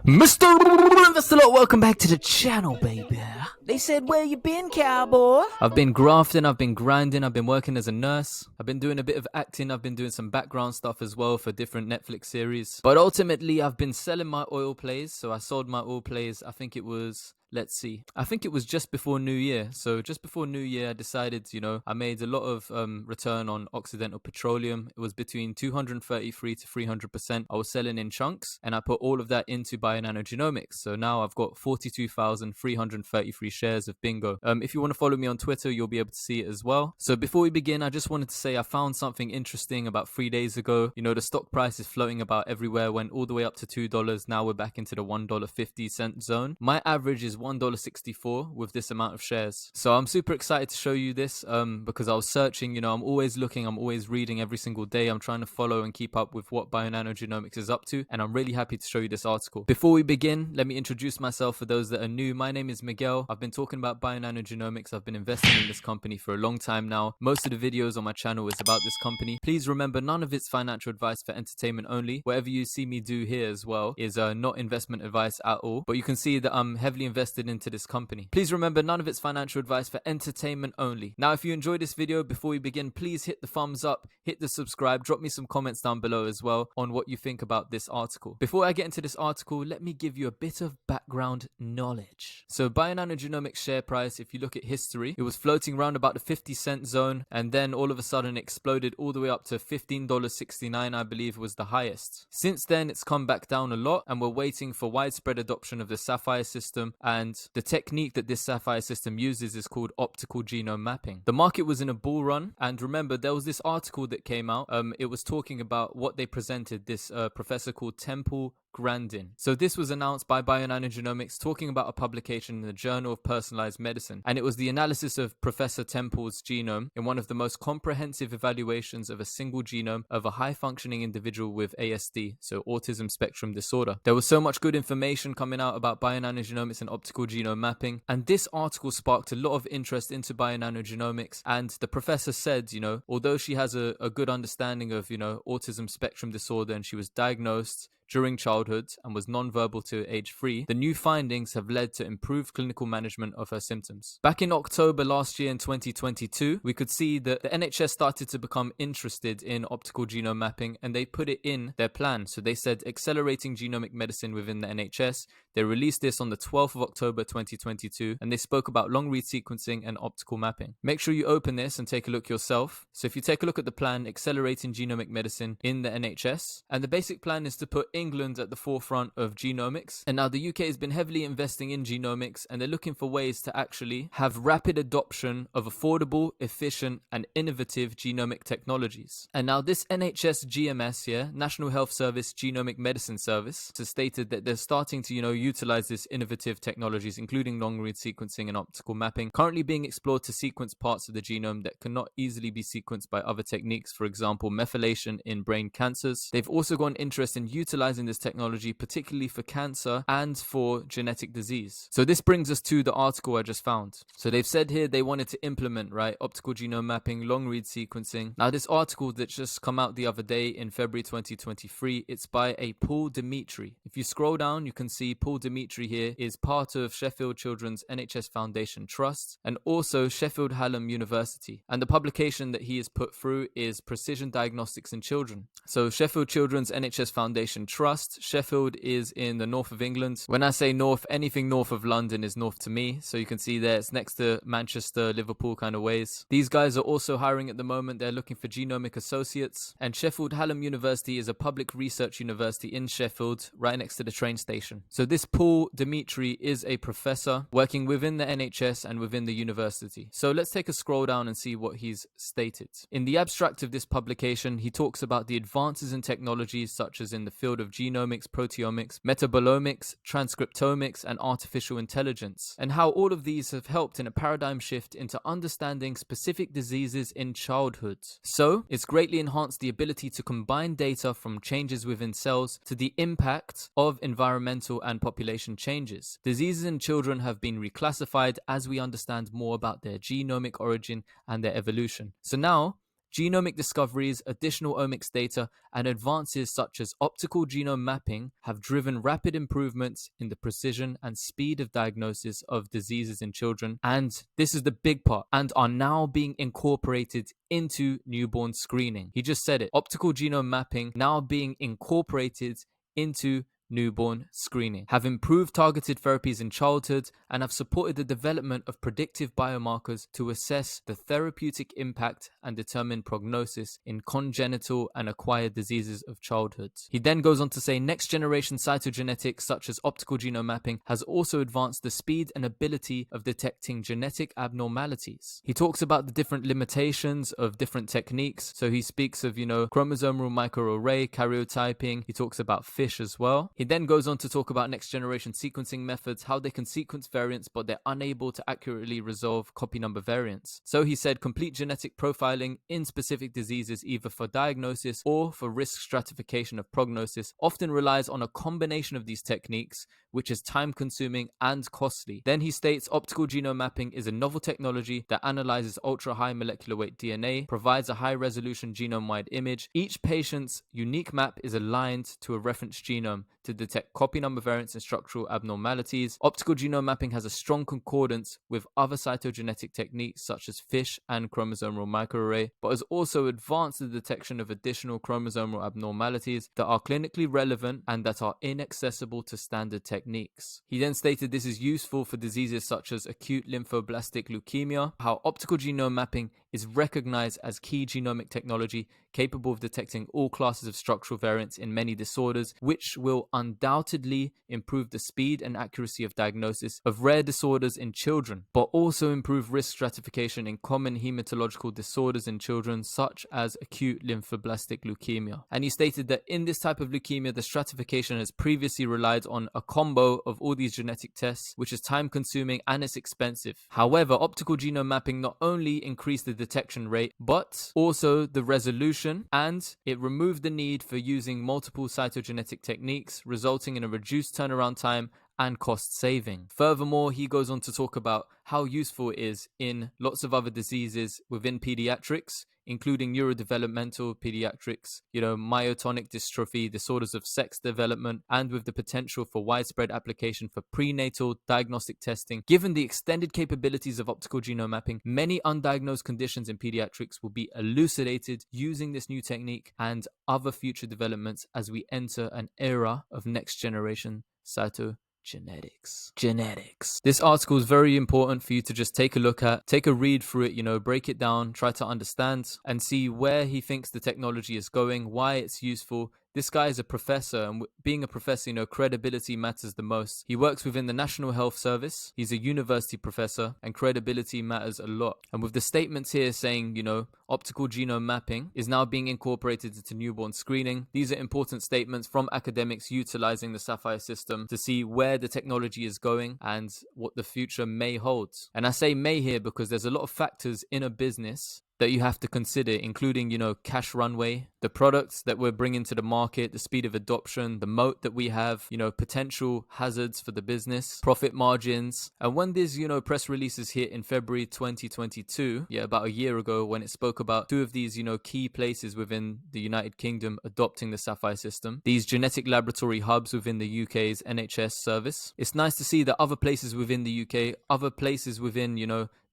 Mr. Investor, welcome back to the channel, baby. They said, where you been, cowboy? I've been grafting, I've been grinding, I've been working as a nurse. I've been doing a bit of acting, I've been doing some background stuff as well for different Netflix series. But ultimately, I've been selling my oil plays. So I sold my oil plays, I think it was... Let's see. I think it was just before New Year. So just before New Year, I decided, I made a lot of return on Occidental Petroleum. It was between 233 to 300%. I was selling in chunks and I put all of that into Bionano Genomics. So now I've got 42,333 shares of BNGO. If you want to follow me on Twitter, you'll be able to see it as well. So before we begin, I just wanted to say I found something interesting about 3 days ago. The stock price is floating about everywhere, went all the way up to $2. Now we're back into the $1.50 zone. My average is $1.64 with this amount of shares. So I'm super excited to show you this because I was searching, I'm always looking, I'm always reading every single day. I'm trying to follow and keep up with what Bionano Genomics is up to, and I'm really happy to show you this article. Before we begin, let me introduce myself for those that are new. My name is Miguel. I've been talking about Bionano Genomics. I've been investing in this company for a long time now. Most of the videos on my channel is about this company. Please remember, none of it's financial advice, for entertainment only. Whatever you see me do here as well is not investment advice at all, but you can see that I'm heavily invested into this company. Please remember, none of it's financial advice, for entertainment only. Now, if you enjoyed this video, before we begin, please hit the thumbs up, hit the subscribe, drop me some comments down below as well on what you think about this article. Before I get into this article, let me give you a bit of background knowledge. So Bionano Genomics share price, if you look at history, it was floating around about the 50-cent zone, and then all of a sudden it exploded all the way up to $15.69, I believe was the highest. Since then, it's come back down a lot, and we're waiting for widespread adoption of the Sapphire system, and the technique that this Sapphire system uses is called optical genome mapping. The market was in a bull run, and remember, there was this article that came out. It was talking about what they presented, this professor called Temple Grandin. So this was announced by Bionano Genomics, talking about a publication in the Journal of Personalized Medicine, and it was the analysis of Professor Temple's genome in one of the most comprehensive evaluations of a single genome of a high-functioning individual with ASD, so autism spectrum disorder. There was so much good information coming out about Bionano Genomics and optical genome mapping, and this article sparked a lot of interest into Bionano Genomics. And the professor said, although she has a good understanding of, autism spectrum disorder, and she was diagnosed during childhood and was non-verbal to age 3, the new findings have led to improved clinical management of her symptoms. Back in October last year in 2022, we could see that the NHS started to become interested in optical genome mapping, and they put it in their plan. So they said accelerating genomic medicine within the NHS. They released this on the 12th of October 2022, and they spoke about long-read sequencing and optical mapping. Make sure you open this and take a look yourself. So if you take a look at the plan, accelerating genomic medicine in the NHS, and the basic plan is to put England at the forefront of genomics. And now the UK has been heavily investing in genomics, and they're looking for ways to actually have rapid adoption of affordable, efficient, and innovative genomic technologies. And now this NHS GMS here, National Health Service Genomic Medicine Service, has stated that they're starting to, utilize this innovative technologies, including long-read sequencing and optical mapping, currently being explored to sequence parts of the genome that cannot easily be sequenced by other techniques, for example, methylation in brain cancers. They've also got an interest in utilizing this technology, particularly for cancer and for genetic disease. So this brings us to the article I just found. So they've said here they wanted to implement, optical genome mapping, long-read sequencing. Now this article that's just come out the other day in February 2023, it's by a Paul Dimitri. If you scroll down, you can see Paul Dimitri here is part of Sheffield Children's NHS Foundation Trust and also Sheffield Hallam University. And the publication that he has put through is Precision Diagnostics in Children. So Sheffield Children's NHS Foundation Trust. Sheffield is in the north of England. When I say north, anything north of London is north to me. So you can see there, it's next to Manchester, Liverpool kind of ways. These guys are also hiring at the moment. They're looking for genomic associates. And Sheffield Hallam University is a public research university in Sheffield, right next to the train station. So this Paul Dimitri is a professor working within the NHS and within the university. So let's take a scroll down and see what he's stated. In the abstract of this publication, he talks about the advances in technologies such as in the field of genomics, proteomics, metabolomics, transcriptomics, and artificial intelligence, and how all of these have helped in a paradigm shift into understanding specific diseases in childhood. So it's greatly enhanced the ability to combine data from changes within cells to the impact of environmental and population changes. Diseases in children have been reclassified as we understand more about their genomic origin and their evolution. So now Genomic discoveries, additional omics data, and advances such as optical genome mapping have driven rapid improvements in the precision and speed of diagnosis of diseases in children, and this is the big part, and are now being incorporated into newborn screening. He just said it. Optical genome mapping now being incorporated into newborn screening, have improved targeted therapies in childhood, and have supported the development of predictive biomarkers to assess the therapeutic impact and determine prognosis in congenital and acquired diseases of childhood. He then goes on to say next generation cytogenetics such as optical genome mapping has also advanced the speed and ability of detecting genetic abnormalities. He talks about the different limitations of different techniques. So he speaks of, chromosomal microarray, karyotyping. He talks about FISH as well. He then goes on to talk about next generation sequencing methods, how they can sequence variants, but they're unable to accurately resolve copy number variants. So he said complete genetic profiling in specific diseases, either for diagnosis or for risk stratification of prognosis, often relies on a combination of these techniques, which is time consuming and costly. Then he states optical genome mapping is a novel technology that analyzes ultra high molecular weight DNA, provides a high resolution genome wide image. Each patient's unique map is aligned to a reference genome to detect copy number variants and structural abnormalities. Optical genome mapping has a strong concordance with other cytogenetic techniques such as FISH and chromosomal microarray, but has also advanced the detection of additional chromosomal abnormalities that are clinically relevant and that are inaccessible to standard techniques. He then stated this is useful for diseases such as acute lymphoblastic leukemia, how optical genome mapping is recognized as key genomic technology capable of detecting all classes of structural variants in many disorders, which will undoubtedly improve the speed and accuracy of diagnosis of rare disorders in children, but also improve risk stratification in common hematological disorders in children such as acute lymphoblastic leukemia. And he stated that in this type of leukemia, the stratification has previously relied on a combo of all these genetic tests, which is time consuming and it's expensive. However, optical genome mapping not only increased the detection rate, but also the resolution, and it removed the need for using multiple cytogenetic techniques, resulting in a reduced turnaround time and cost saving. Furthermore, he goes on to talk about how useful it is in lots of other diseases within pediatrics, including neurodevelopmental pediatrics, myotonic dystrophy, disorders of sex development, and with the potential for widespread application for prenatal diagnostic testing. Given the extended capabilities of optical genome mapping, many undiagnosed conditions in pediatrics will be elucidated using this new technique and other future developments as we enter an era of next generation cytogenetics. This article is very important for you to just take a look at, take a read through it, break it down, try to understand and see where he thinks the technology is going, why it's useful. This guy is a professor, and being a professor, credibility matters the most. He works within the National Health Service. He's a university professor, and credibility matters a lot. And with the statements here saying, optical genome mapping is now being incorporated into newborn screening, these are important statements from academics utilizing the Sapphire system to see where the technology is going and what the future may hold. And I say may here because there's a lot of factors in a business that you have to consider, including, cash runway, the products that we're bringing to the market, the speed of adoption, the moat that we have, potential hazards for the business, profit margins. And when these, press releases hit in February 2022, about a year ago, when it spoke about two of these, key places within the United Kingdom adopting the Sapphire system, these genetic laboratory hubs within the UK's NHS service, it's nice to see that other places within the UK, other places within,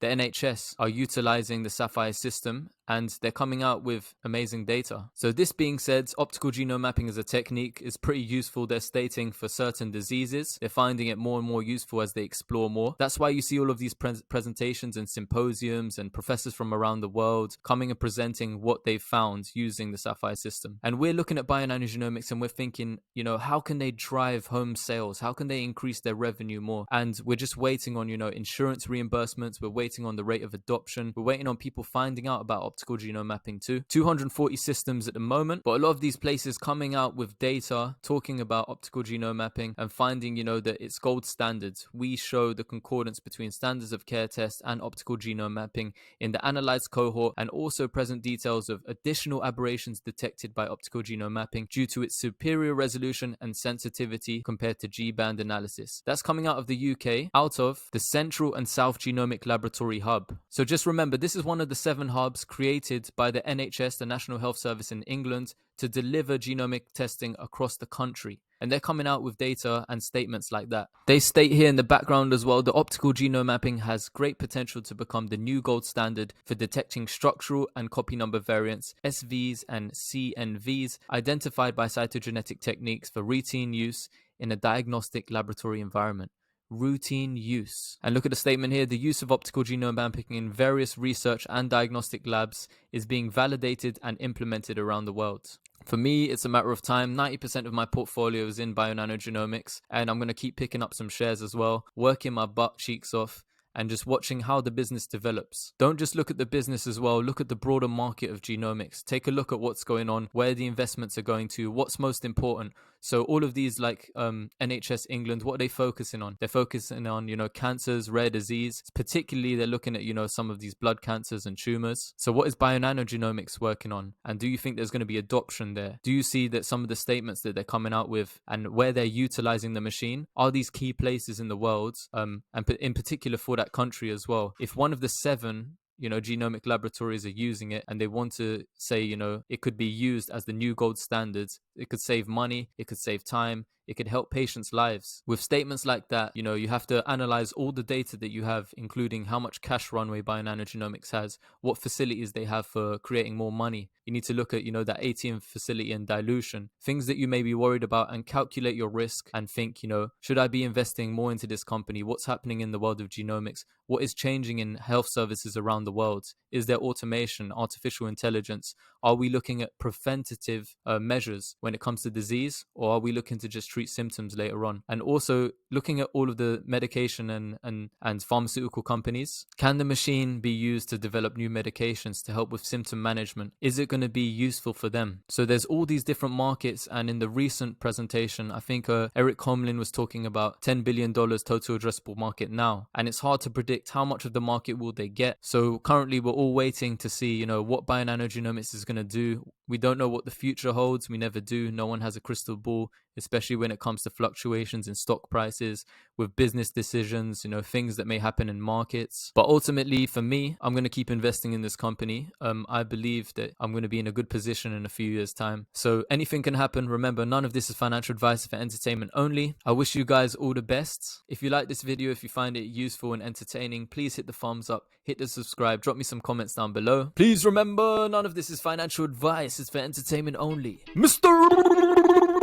the NHS are utilizing the Sapphire system and they're coming out with amazing data. So this being said, optical genome mapping as a technique is pretty useful, they're stating, for certain diseases. They're finding it more and more useful as they explore more. That's why you see all of these presentations and symposiums and professors from around the world coming and presenting what they've found using the Sapphire system. And we're looking at Bionano Genomics and we're thinking, how can they drive home sales? How can they increase their revenue more? And we're just waiting on, insurance reimbursements. We're waiting on the rate of adoption. We're waiting on people finding out about optical genome mapping too. 240 systems at the moment, but a lot of these places coming out with data talking about optical genome mapping and finding, that it's gold standard. We show the concordance between standards of care tests and optical genome mapping in the analyzed cohort, and also present details of additional aberrations detected by optical genome mapping due to its superior resolution and sensitivity compared to G-band analysis. That's coming out of the UK, out of the Central and South Genomic Laboratory laboratory hub. So just remember, this is one of the 7 hubs created by the NHS, the National Health Service in England, to deliver genomic testing across the country. And they're coming out with data and statements like that. They state here in the background as well, the optical genome mapping has great potential to become the new gold standard for detecting structural and copy number variants, SVs and CNVs, identified by cytogenetic techniques for routine use in a diagnostic laboratory environment. Routine use. And look at the statement here, the use of optical genome mapping in various research and diagnostic labs is being validated and implemented around the world. For me, it's a matter of time. 90% of my portfolio is in Bionano Genomics, and I'm going to keep picking up some shares as well, working my butt cheeks off, and just watching how the business develops. Don't just look at the business as well, look at the broader market of genomics. Take a look at what's going on, where the investments are going to, what's most important. So all of these like NHS England, what are they focusing on? They're focusing on, cancers, rare disease. Particularly, they're looking at, some of these blood cancers and tumors. So what is Bionano Genomics working on? And do you think there's going to be adoption there? Do you see that some of the statements that they're coming out with and where they're utilizing the machine are these key places in the world, and in particular for that country as well? If one of the 7 genomic laboratories are using it and they want to say, it could be used as the new gold standards, it could save money, it could save time, it could help patients' lives. With statements like that, you have to analyze all the data that you have, including how much cash runway Bionano Genomics has, what facilities they have for creating more money. You need to look at, that ATM facility and dilution, things that you may be worried about, and calculate your risk and think, should I be investing more into this company? What's happening in the world of genomics? What is changing in health services around the world? Is there automation, artificial intelligence? Are we looking at preventative measures when it comes to disease, or are we looking to just treat symptoms later on? And also looking at all of the medication and pharmaceutical companies. Can the machine be used to develop new medications to help with symptom management? Is it going to be useful for them? So there's all these different markets, and in the recent presentation, I think Eric Comlin was talking about $10 billion total addressable market now, and it's hard to predict how much of the market will they get. So currently we're all waiting to see, what Bionano Genomics is going to do. We don't know what the future holds. We never do. No one has a crystal ball, especially when it comes to fluctuations in stock prices, with business decisions, things that may happen in markets. But ultimately, for me, I'm going to keep investing in this company. I believe that I'm going to be in a good position in a few years' time. So anything can happen. Remember, none of this is financial advice, for entertainment only. I wish you guys all the best. If you like this video, if you find it useful and entertaining, please hit the thumbs up, hit the subscribe, drop me some comments down below. Please remember, none of this is financial advice, it's for entertainment only. Mr.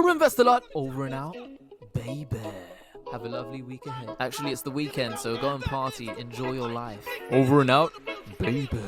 Invest a lot, over and out, baby. Have a lovely week ahead. Actually, it's the weekend, so go and party, enjoy your life. Over and out, baby.